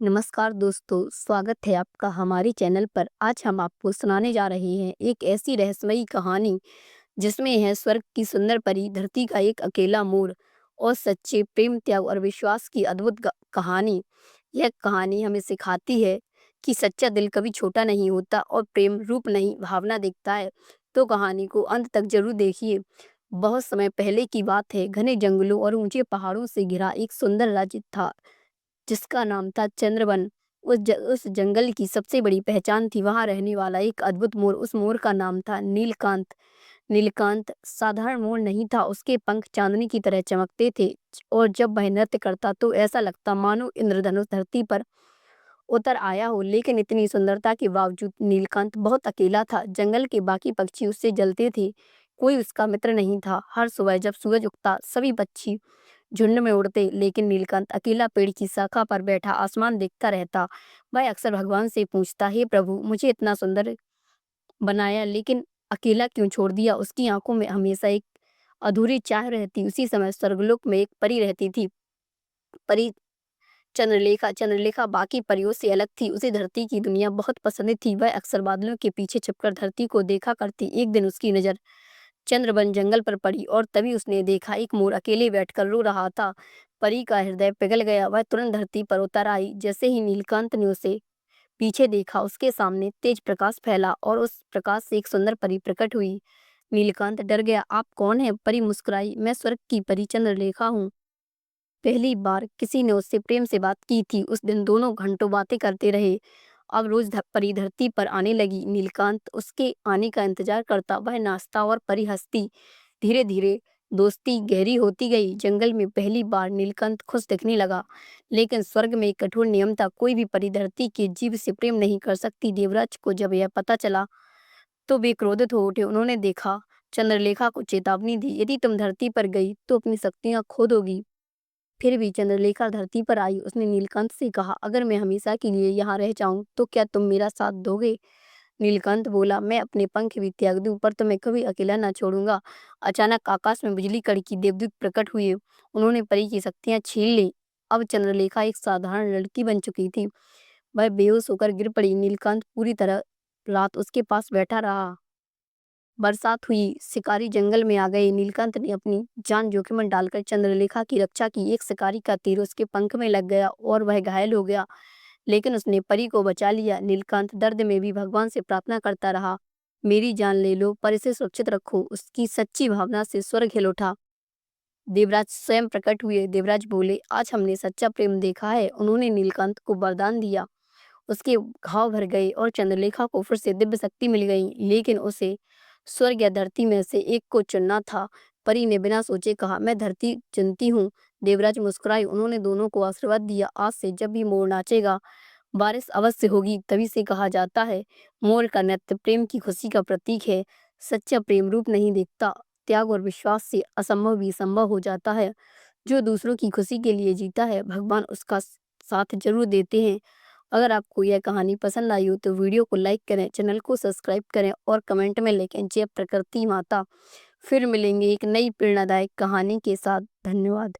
नमस्कार दोस्तों, स्वागत है आपका हमारे चैनल पर। आज हम आपको सुनाने जा रहे हैं एक ऐसी रहस्यमयी कहानी जिसमें है स्वर्ग की सुंदर परी, धरती का एक अकेला मोर और सच्चे प्रेम, त्याग और विश्वास की अद्भुत कहानी। यह कहानी हमें सिखाती है कि सच्चा दिल कभी छोटा नहीं होता और प्रेम रूप नहीं, भावना दिखता है। तो कहानी को अंत तक जरूर देखिए। बहुत समय पहले की बात है, घने जंगलों और ऊंचे पहाड़ों से घिरा एक सुंदर राज्य था जिसका नाम था चंद्रवन। उस जंगल की सबसे बड़ी पहचान थी वहां रहने वाला एक अद्भुत मोर। उस मोर का नाम था नीलकांत। नीलकांत साधारण मोर नहीं था, उसके पंख चांदनी की तरह चमकते थे और जब वह नृत्य करता तो ऐसा लगता मानो इंद्रधनुष धरती पर उतर आया हो। लेकिन इतनी सुंदरता के बावजूद नीलकांत बहुत अकेला था। जंगल के बाकी पक्षी उससे जलते थे, कोई उसका मित्र नहीं था। हर सुबह जब सूरज उगता सभी पक्षी झुंड में उड़ते, लेकिन नीलकंठ अकेला पेड़ की शाखा पर बैठा आसमान देखता रहता। वह अक्सर भगवान से पूछता, हे प्रभु, मुझे इतना सुंदर बनाया लेकिन अकेला क्यों छोड़ दिया। उसकी आंखों में हमेशा एक अधूरी चाह रहती। उसी समय स्वर्गलोक में एक परी रहती थी। परी चंद्रलेखा। चंद्रलेखा बाकी परियों से अलग थी, उसे धरती की दुनिया बहुत पसंद थी। वह अक्सर बादलों के पीछे छिपकर धरती को देखा करती। एक दिन उसकी नजर चंद्रबन जंगल पर पड़ी और तभी उसने देखा एक मोर अकेले बैठकर रो रहा था। परी का हृदय पिघल गया। वह तुरंत धरती पर उतर आई। जैसे ही नीलकांत ने उसे पीछे देखा, उसके सामने तेज प्रकाश फैला और उस प्रकाश से एक सुंदर परी प्रकट हुई। नीलकांत डर गया। आप कौन है? परी मुस्कुराई। मैं स्वर्ग की परी चंद्रलेखा हूँ। पहली बार किसी ने उससे प्रेम से बात की थी। उस दिन दोनों घंटों बातें करते रहे। अब रोज परी धरती पर आने लगी। नीलकांत उसके आने का इंतजार करता। वह नाचता और परी हंसती। धीरे धीरे दोस्ती गहरी होती गई। जंगल में पहली बार नीलकंठ खुश दिखने लगा। लेकिन स्वर्ग में एक कठोर नियम था, कोई भी परी धरती के जीव से प्रेम नहीं कर सकती। देवराज को जब यह पता चला तो वे क्रोधित हो उठे। उन्होंने देखा चंद्रलेखा को चेतावनी दी, यदि तुम धरती पर गई तो अपनी शक्तियां खो दोगी। फिर भी चंद्रलेखा धरती पर आई। उसने नीलकंठ से कहा, अगर मैं हमेशा के लिए यहाँ रह जाऊं तो क्या तुम मेरा साथ दोगे? नीलकंठ बोला, मैं अपने पंख भी त्याग दूं पर तुम्हें कभी अकेला ना छोड़ूंगा। अचानक आकाश में बिजली कड़की। देवदूत प्रकट हुए। उन्होंने परी की शक्तियां छीन ली। अब चंद्रलेखा एक साधारण लड़की बन चुकी थी। वह बेहोश होकर गिर पड़ी। नीलकंठ पूरी तरह रात उसके पास बैठा रहा। बरसात हुई, शिकारी जंगल में आ गए। नीलकंठ ने अपनी जान जोखिम में डालकर चंद्रलेखा की रक्षा की। एक शिकारी का तीर उसके पंख में लग गया और वह घायल हो गया, लेकिन उसने परी को बचा लिया। नीलकंठ दर्द में भी भगवान से प्रार्थना करता रहा, मेरी जान ले लो पर इसे सुरक्षित रखो। उसकी सच्ची भावना से स्वर्ग हिल उठा। देवराज स्वयं प्रकट हुए। देवराज बोले, आज हमने सच्चा प्रेम देखा है। उन्होंने नीलकंठ को वरदान दिया। उसके घाव भर गए और चंद्रलेखा को फिर से दिव्य शक्ति मिल गई। लेकिन उसे स्वर्ग या धरती में से एक को चुनना था। परी ने बिना सोचे कहा, मैं धरती चुनती हूँ। देवराज मुस्कुराए। उन्होंने दोनों को आशीर्वाद दिया, आज से जब भी मोर नाचेगा बारिश अवश्य होगी। तभी से कहा जाता है, मोर का नृत्य प्रेम की खुशी का प्रतीक है। सच्चा प्रेम रूप नहीं देखता, त्याग और विश्वास से असंभव भी संभव हो जाता है। जो दूसरों की खुशी के लिए जीता है, भगवान उसका साथ जरूर देते हैं। अगर आपको यह कहानी पसंद आई हो तो वीडियो को लाइक करें, चैनल को सब्सक्राइब करें और कमेंट में लिखें, जय प्रकृति माता। फिर मिलेंगे एक नई प्रेरणादायक कहानी के साथ। धन्यवाद।